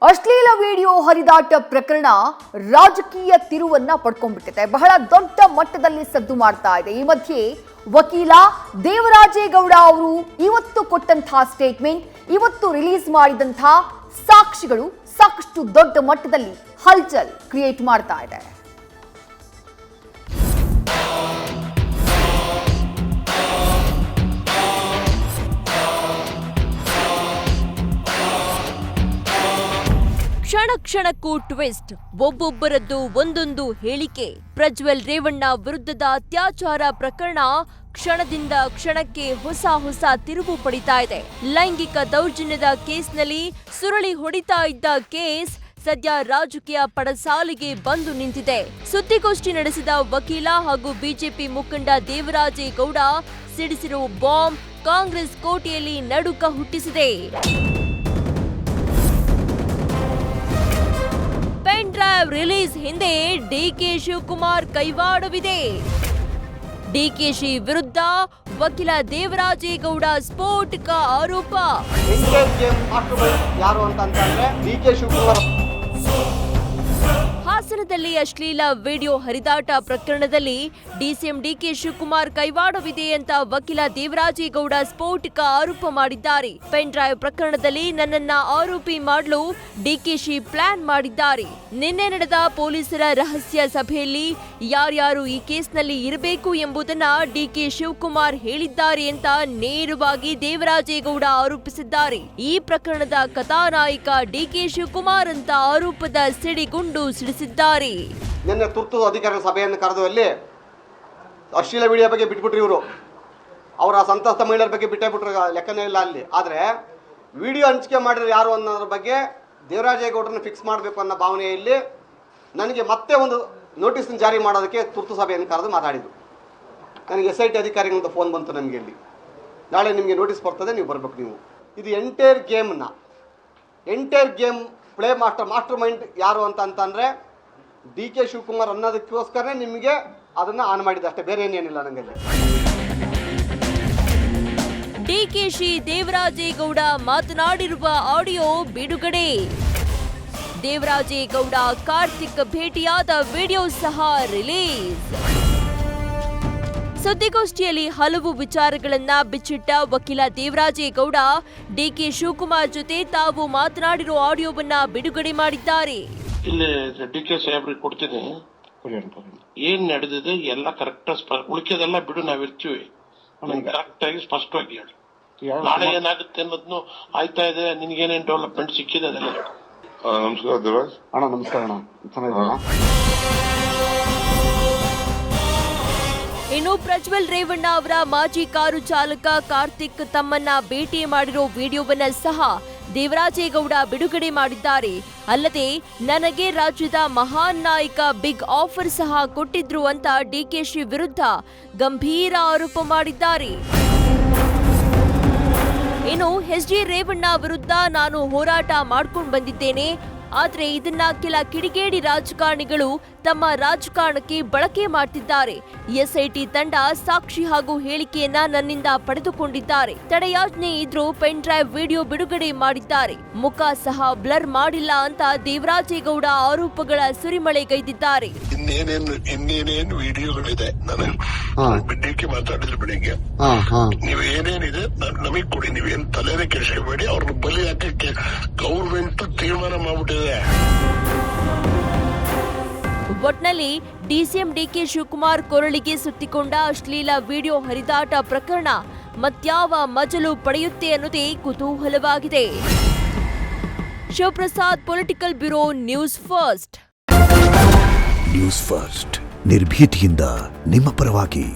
ಅಶ್ಲೀಲ ವಿಡಿಯೋ ಹರಿದಾಟ ಪ್ರಕರಣ ರಾಜಕೀಯ ತಿರುವನ್ನ ಪಡ್ಕೊಂಡ್ಬಿಟ್ಟಿದೆ. ಬಹಳ ದೊಡ್ಡ ಮಟ್ಟದಲ್ಲಿ ಸದ್ದು ಮಾಡ್ತಾ ಇದೆ. ಈ ಮಧ್ಯೆ ವಕೀಲ ದೇವರಾಜೇಗೌಡ ಅವರು ಇವತ್ತು ಕೊಟ್ಟಂತಹ ಸ್ಟೇಟ್ಮೆಂಟ್, ಇವತ್ತು ರಿಲೀಸ್ ಮಾಡಿದಂತಹ ಸಾಕ್ಷಿಗಳು ಸಾಕಷ್ಟು ದೊಡ್ಡ ಮಟ್ಟದಲ್ಲಿ ಹಲ್ಚಲ್ ಕ್ರಿಯೇಟ್ ಮಾಡ್ತಾ ಇದೆ. ಕ್ಷಣ ಕ್ಷಣಕ್ಕೂ ಟ್ವಿಸ್ಟ್, ಒಬ್ಬೊಬ್ಬರದ್ದು ಒಂದೊಂದು ಹೇಳಿಕೆ. ಪ್ರಜ್ವಲ್ ರೇವಣ್ಣ ವಿರುದ್ಧದ ಅತ್ಯಾಚಾರ ಪ್ರಕರಣ ಕ್ಷಣದಿಂದ ಕ್ಷಣಕ್ಕೆ ಹೊಸ ತಿರುವು ಪಡಿತಾ ಇದೆ. ಲೈಂಗಿಕ ದೌರ್ಜನ್ಯದ ಕೇಸ್ನಲ್ಲಿ ಸುರಳಿ ಹೊಡಿತಾ ಇದ್ದ ಕೇಸ್ ಸದ್ಯ ರಾಜಕೀಯ ಪಡಸಾಲಿಗೆ ಬಂದು ನಿಂತಿದೆ. ಸುದ್ದಿಗೋಷ್ಠಿ ನಡೆಸಿದ ವಕೀಲ ಹಾಗೂ ಬಿಜೆಪಿ ಮುಖಂಡ ದೇವರಾಜೇಗೌಡ ಸಿಡಿಸಿರುವ ಬಾಂಬ್ ಕಾಂಗ್ರೆಸ್ ಕೋಟೆಯಲ್ಲಿ ನಡುಕ ಹುಟ್ಟಿಸಿದೆ. ಪೆನ್ ಡ್ರೈವ್ ರಿಲೀಸ್ ಹಿಂದೆ ಡಿಕೆ ಶಿವಕುಮಾರ್ ಕೈವಾಡವಿದೆ. ಡಿಕೆಶಿ ವಿರುದ್ಧ ವಕೀಲ ದೇವರಾಜೇಗೌಡ ಸ್ಫೋಟಕ ಆರೋಪ. ಹಾಸನದಲ್ಲಿ ಅಶ್ಲೀಲ ವಿಡಿಯೋ ಹರಿದಾಟ ಪ್ರಕರಣದಲ್ಲಿ ಡಿಸಿಎಂ ಡಿಕೆ ಶಿವಕುಮಾರ್ ಕೈವಾಡವಿದೆ ಅಂತ ವಕೀಲ ದೇವರಾಜೇಗೌಡ ಸ್ಫೋಟಕ ಆರೋಪ ಮಾಡಿದ್ದಾರೆ. ಪೆನ್ ಡ್ರೈವ್ ಪ್ರಕರಣದಲ್ಲಿ ನನ್ನನ್ನ ಆರೋಪಿ ಮಾಡಲು ಡಿಕೆಶಿ ಪ್ಲಾನ್ ಮಾಡಿದ್ದಾರೆ. ನಿನ್ನೆ ನಡೆದ ಪೊಲೀಸರ ರಹಸ್ಯ ಸಭೆಯಲ್ಲಿ ಯಾರ್ಯಾರು ಈ ಕೇಸ್ನಲ್ಲಿ ಇರಬೇಕು ಎಂಬುದನ್ನ ಡಿಕೆ ಶಿವಕುಮಾರ್ ಹೇಳಿದ್ದಾರೆ ಅಂತ ನೇರವಾಗಿ ದೇವರಾಜೇಗೌಡ ಆರೋಪಿಸಿದ್ದಾರೆ. ಈ ಪ್ರಕರಣದ ಕಥಾನಾಯಕ ಡಿಕೆ ಶಿವಕುಮಾರ್ ಅಂತ ಆರೋಪದ ಸಿಡಿಗುಂಡು ಸಿಡಿಸಿದ್ದಾರೆ. ನಿನ್ನೆ ತುರ್ತು ಅಧಿಕಾರಿಗಳ ಸಭೆಯನ್ನು ಕರೆದು ಅಲ್ಲಿ ಅಶ್ಲೀಲ ವಿಡಿಯೋ ಬಗ್ಗೆ ಬಿಟ್ಬಿಟ್ರು. ಇವರು ಅವರ ಸಂತಸ್ತ ಮಹಿಳೆಯರ ಬಗ್ಗೆ ಬಿಟ್ಟೇ ಬಿಟ್ರು, ಲೆಕ್ಕನೇ ಇಲ್ಲ ಅಲ್ಲಿ. ಆದರೆ ವಿಡಿಯೋ ಹಂಚಿಕೆ ಮಾಡಿರೋ ಯಾರು ಅನ್ನೋದ್ರ ಬಗ್ಗೆ ದೇವರಾಜೇಗೌಡರನ್ನು ಫಿಕ್ಸ್ ಮಾಡಬೇಕು ಅನ್ನೋ ಭಾವನೆಯಲ್ಲಿ ನನಗೆ ಮತ್ತೆ ಒಂದು ನೋಟಿಸ್ ಜಾರಿ ಮಾಡೋದಕ್ಕೆ ತುರ್ತು ಸಭೆಯನ್ನು ಕರೆದು ಮಾತಾಡಿದರು. ನನಗೆ SIT ಅಧಿಕಾರಿಗಳಿಂದ ಫೋನ್ ಬಂತು, ನನಗೆ ಇಲ್ಲಿ ನಾಳೆ ನಿಮಗೆ ನೋಟಿಸ್ ಬರ್ತದೆ, ನೀವು ಬರಬೇಕು. ನೀವು ಇದು entire game play master mind ಯಾರು ಅಂತಂದರೆ DK ಶಿವಕುಮಾರ್ ಅನ್ನೋದಕ್ಕೋಸ್ಕರ ನಿಮಗೆ ಅದನ್ನು ಆನ್ ಮಾಡಿದೆ ಅಷ್ಟೇ, ಬೇರೆ ಏನೇನಿಲ್ಲ. ನನಗೆ ಡಿಕೆಶಿ ದೇವರಾಜೇಗೌಡ ಮಾತನಾಡಿರುವ ಆಡಿಯೋ ಬಿಡುಗಡೆ. ದೇವರಾಜೇಗೌಡ ಕಾರ್ತಿಕ್ ಭೇಟಿಯಾದ ವಿಡಿಯೋ ಸಹ ರಿಲೀಸ್. ಸುದ್ದಿಗೋಷ್ಠಿಯಲ್ಲಿ ಹಲವು ವಿಚಾರಗಳನ್ನ ಬಿಚ್ಚಿಟ್ಟ ವಕೀಲ ದೇವರಾಜೇಗೌಡ ಡಿಕೆ ಶಿವಕುಮಾರ್ ಜೊತೆ ತಾವು ಮಾತನಾಡಿರೋ ಆಡಿಯೋವನ್ನ ಬಿಡುಗಡೆ ಮಾಡಿದ್ದಾರೆ. ಇಲ್ಲಿ ಡಿಕೆ ಸಾಹೇಬ್ರಿಗೆ ಕೊಡ್ತೀನಿ, ಏನ್ ನಡೆದಿದೆ ಎಲ್ಲ ಕರೆಕ್ಟ್, ಉಳಿಕೆದೆಲ್ಲ ಬಿಡು, ನಾವಿರ್ತೀವಿ. ಕರೆಕ್ಟ್ ಆಗಿ ಸ್ಪಷ್ಟವಾಗಿ ಹೇಳಿ. ನಾಳೆ ಏನಾಗುತ್ತೆ ಅನ್ನೋದ್ನು ಆಯ್ತಾ ಇದೆ, ನಿನ್ಗೇನೇನ್ ಡೆವಲಪ್ಮೆಂಟ್ ಸಿಕ್ಕಿದೆ ಅದೆಲ್ಲ ಹೇಳಿ. ನಮಸ್ಕಾರ ದೇವರಾಜ್ ಅಣ್ಣ. ನಮಸ್ಕಾರ ಅಣ್ಣ, ಚೆನ್ನಾಗಿದ್ದೀರಾ? ಇನ್ನು ಪ್ರಜ್ವಲ್ ರೇವಣ್ಣ ಅವರ ಮಾಜಿ ಕಾರು ಚಾಲಕ ಕಾರ್ತಿಕ್ ತಮ್ಮನ್ನ ಭೇಟಿ ಮಾಡಿರೋ ವಿಡಿಯೋವನ್ನ ಸಹ ದೇವರಾಜೇಗೌಡ ಬಿಡುಗಡೆ ಮಾಡಿದ್ದಾರೆ. ಅಲ್ಲದೆ ನನಗೆ ರಾಜ್ಯದ ಮಹಾನ್ ನಾಯಕ ಬಿಗ್ ಆಫರ್ ಸಹ ಕೊಟ್ಟಿದ್ರು ಅಂತ ಡಿಕೆಶಿ ವಿರುದ್ಧ ಗಂಭೀರ ಆರೋಪ ಮಾಡಿದ್ದಾರೆ. ಇನ್ನು SG ರೇವಣ್ಣ ವಿರುದ್ಧ ನಾನು ಹೋರಾಟ ಮಾಡ್ಕೊಂಡು ಬಂದಿದ್ದೇನೆ, ಆದ್ರೆ ಇದನ್ನ ಕೆಲ ಕಿಡಿಗೇಡಿ ರಾಜಕಾರಣಿಗಳು ತಮ್ಮ ರಾಜಕಾರಣಕ್ಕೆ ಬಳಕೆ ಮಾಡ್ತಿದ್ದಾರೆ. SIT ತಂಡ ಸಾಕ್ಷಿ ಹಾಗೂ ಹೇಳಿಕೆಯನ್ನ ನನ್ನಿಂದ ಪಡೆದುಕೊಂಡಿದ್ದಾರೆ. ತಡೆಯಾಜ್ಞೆ ಇದ್ರೂ ಪೆನ್ ಡ್ರೈವ್ ವಿಡಿಯೋ ಬಿಡುಗಡೆ ಮಾಡಿದ್ದಾರೆ. ಮುಖ ಸಹ ಬ್ಲರ್ ಮಾಡಿಲ್ಲ ಅಂತ ದೇವರಾಜೇಗೌಡ ಆರೋಪಗಳ ಸುರಿಮಳೆಗೈದಿದ್ದಾರೆ. ಇನ್ನೇನೇನು ವಿಡಿಯೋಗಳಿದೆ, ನಾನು ಮಾತಾಡಿದ್ರೆ ಬೆಳಿಗ್ಗೆ ನೀವು ಏನೇನಿದೆ ನಮಗೆ ಕೊಡಿ, ನೀವೇನು ತಲೆನೇ ಕೆಡಿಸ್ಕೋಬೇಡಿ. ಅವ್ರನ್ನ ಬಲಿ ಹಾಕಕ್ಕೆ ಗೌರ್ಮೆಂಟ್ ತೀರ್ಮಾನ ಮಾಡ್ಬಿಟ್ಟಿದೆ. ಒಟ್ನಲ್ಲಿ ಡಿಸಿಎಂ ಡಿಕೆ ಶಿವಕುಮಾರ್ ಕೊರಳಿಗೆ ಸುತ್ತಿಕೊಂಡ ಅಶ್ಲೀಲ ವಿಡಿಯೋ ಹರಿದಾಟ ಪ್ರಕರಣ ಮತ್ಯಾವ ಮಜಲು ಪಡೆಯುತ್ತೆ ಅನ್ನೋದೇ ಕುತೂಹಲವಾಗಿದೆ. Shivaprasad, political bureau, news first. News first ನಿರ್ಭೀತಿಯಿಂದ ನಿಮ್ಮ ಪರವಾಗಿ.